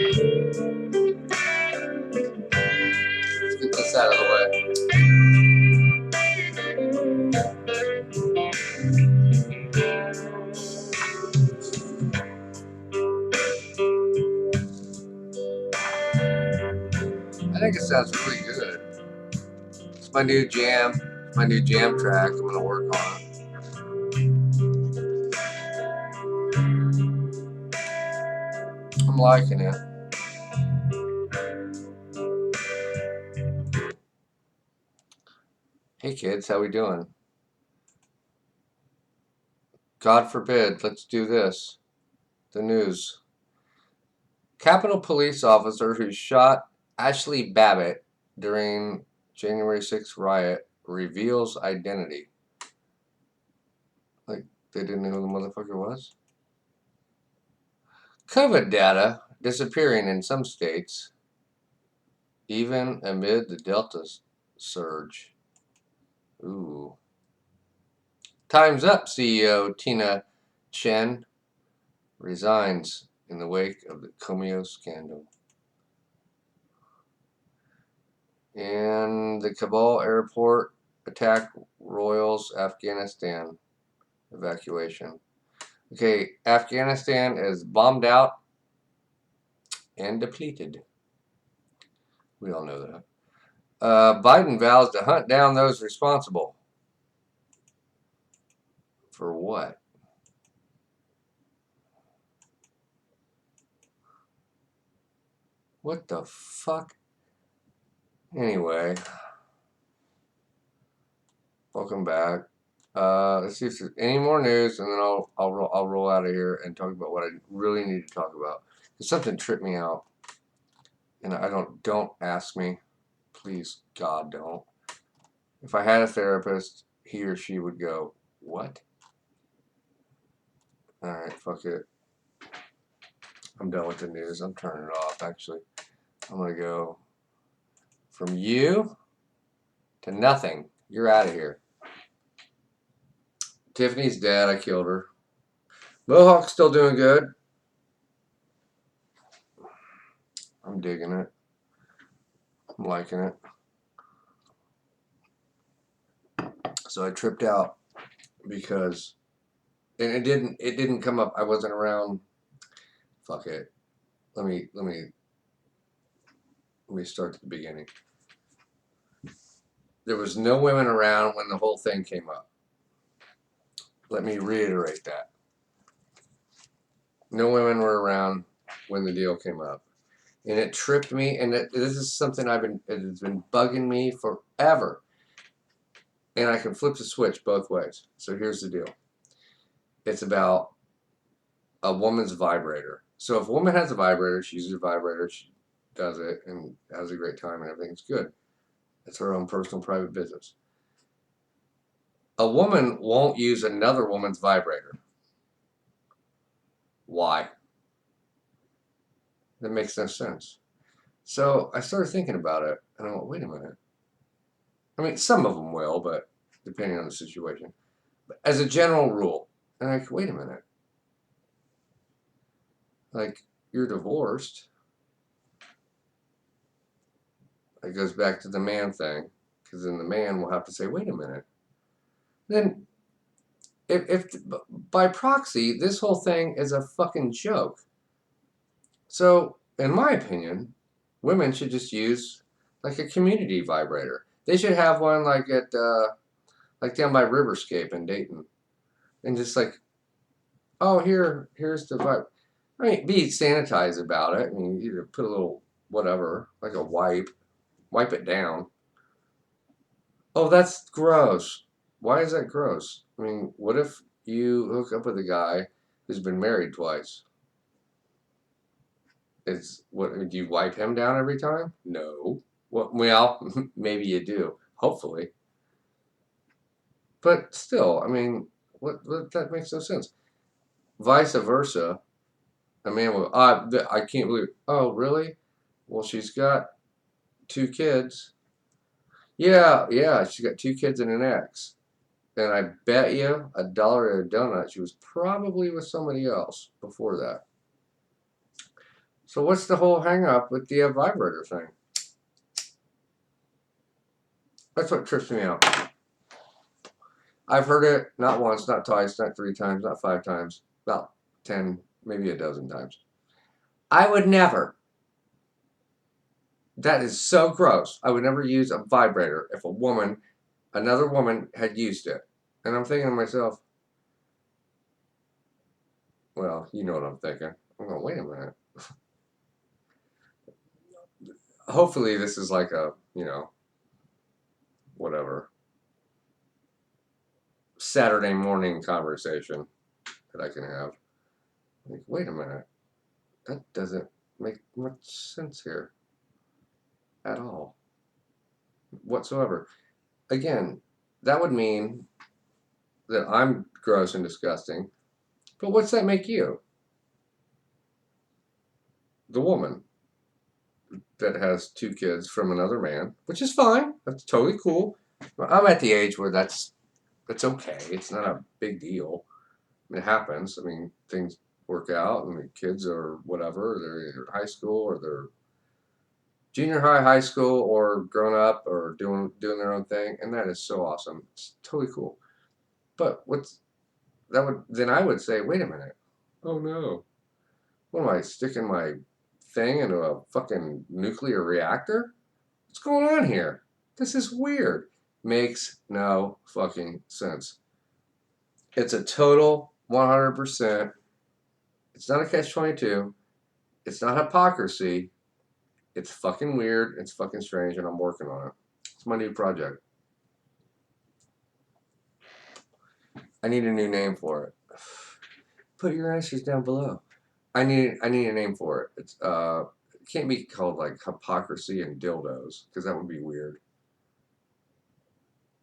Get this out of the way. I think it sounds really good. It's my new jam. It's my new jam track. I'm gonna work on it. I'm liking it. Hey kids, how we doing? God forbid, let's do this. The news. Capitol police officer who shot Ashley Babbitt during January 6th riot reveals identity. Like, they didn't know who the motherfucker was? COVID data disappearing in some states, even amid the Delta surge. Ooh. Time's Up CEO Tina Chen resigns in the wake of the Comeo scandal. And the Kabul airport attack roils Afghanistan evacuation. Okay, Afghanistan is bombed out and depleted. We all know that. Biden vows to hunt down those responsible. For what? What the fuck? Anyway, welcome back. Let's see if there's any more news, and then I'll roll out of here and talk about what I really need to talk about. Because something tripped me out, and I don't ask me, please God don't. If I had a therapist, he or she would go, what? All right, fuck it. I'm done with the news. I'm turning it off. Actually, I'm gonna go from you to nothing. You're out of here. Tiffany's dead. I killed her. Mohawk's still doing good. I'm digging it. I'm liking it. So I tripped out because, and it didn't come up. I wasn't around. Fuck it. Let me start at the beginning. There was no women around when the whole thing came up. Let me reiterate that. No women were around when the deal came up. And it tripped me, and this is something it has been bugging me forever. And I can flip the switch both ways. So here's the deal. It's about a woman's vibrator. So if a woman has a vibrator, she uses a vibrator, she does it, and has a great time, and everything's good. It's her own personal private business. A woman won't use another woman's vibrator. Why? That makes no sense. So I started thinking about it, and I went, wait a minute. I mean, some of them will, but depending on the situation. But as a general rule, and I'm like, wait a minute. Like, you're divorced. It goes back to the man thing, because then the man will have to say, wait a minute. Then, if by proxy, this whole thing is a fucking joke. So, in my opinion, women should just use like a community vibrator. They should have one like like down by Riverscape in Dayton, and just like, oh, here's the vibe. I mean, be sanitized about it. I mean, either put a little whatever, like a wipe it down. Oh, that's gross. Why is that gross? I mean, what if you hook up with a guy who's been married twice? It's what, do you wipe him down every time? No. Well, maybe you do. Hopefully. But still, I mean, what that makes no sense. Vice versa, a man will, I can't believe, oh, really? Well, she's got 2 kids. Yeah, she's got 2 kids and an ex. And I bet you $1 a donut she was probably with somebody else before that. So what's the whole hang up with the vibrator thing? That's what trips me out. I've heard it not once, not twice, not 3 times, not 5 times, about 10, maybe a dozen times. I would never. That is so gross. I would never use a vibrator if another woman had used it. And I'm thinking to myself, well, you know what I'm thinking. I'm going, wait a minute. Hopefully this is like a, whatever, Saturday morning conversation that I can have. Like, wait a minute. That doesn't make much sense here at all whatsoever. Again, that would mean that I'm gross and disgusting. But what's that make you? The woman that has 2 kids from another man, which is fine. That's totally cool. I'm at the age where that's okay. It's not a big deal. It happens. I mean, things work out, and the kids are whatever. They're either in high school or they're junior high, high school, or grown up or doing their own thing, and that is so awesome. It's totally cool. But then I would say, wait a minute. Oh no. What am I sticking my thing into a fucking nuclear reactor? What's going on here? This is weird. Makes no fucking sense. It's a total 100%. It's not a catch-22. It's not hypocrisy. It's fucking weird. It's fucking strange, and I'm working on it. It's my new project. I need a new name for it. Put your answers down below. I need a name for it. It can't be called like hypocrisy and dildos, because that would be weird.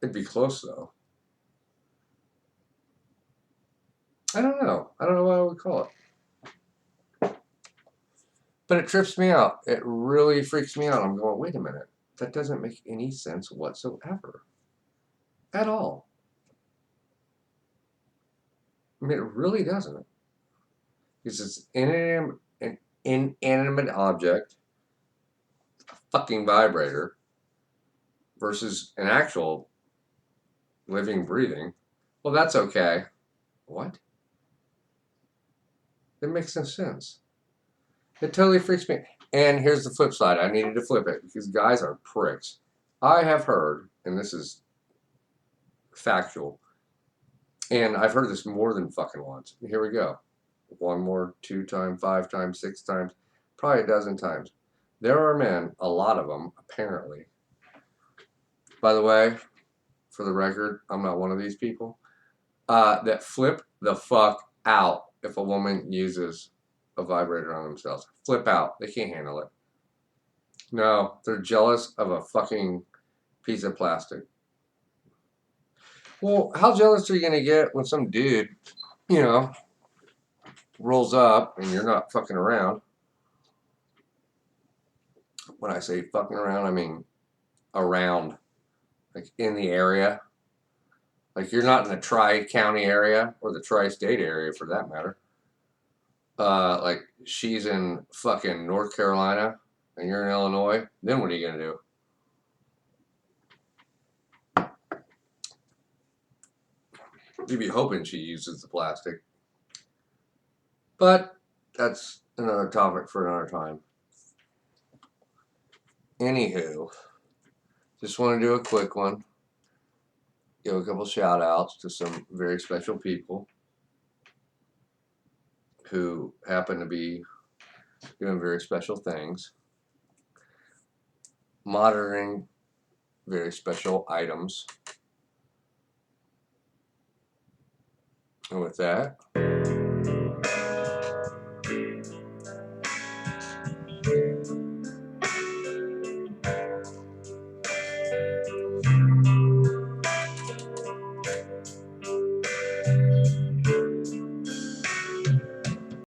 It'd be close though. I don't know. I don't know what I would call it. But it trips me out. It really freaks me out. I'm going, wait a minute. That doesn't make any sense whatsoever. At all. I mean, it really doesn't. Because it's an inanimate object, a fucking vibrator, versus an actual living, breathing. Well, that's okay. What? It makes no sense. It totally freaks me. And here's the flip side. I needed to flip it because guys are pricks. I have heard, and this is factual, and I've heard this more than fucking once. Here we go. 1 more, 2 times, 5 times, 6 times, probably a dozen times. There are men, a lot of them, apparently. By the way, for the record, I'm not one of these people, that flip the fuck out if a woman uses a vibrator on themselves. Flip out. They can't handle it. No, they're jealous of a fucking piece of plastic. Well, how jealous are you going to get when some dude, rolls up and you're not fucking around? When I say fucking around, I mean around. Like in the area. Like you're not in the Tri-County area or the Tri-State area for that matter. Like she's in fucking North Carolina and you're in Illinois, then what are you going to do? You'd be hoping she uses the plastic. But that's another topic for another time. Anywho, just want to do a quick one. Give a couple shout outs to some very special people who happen to be doing very special things, monitoring very special items. And with that,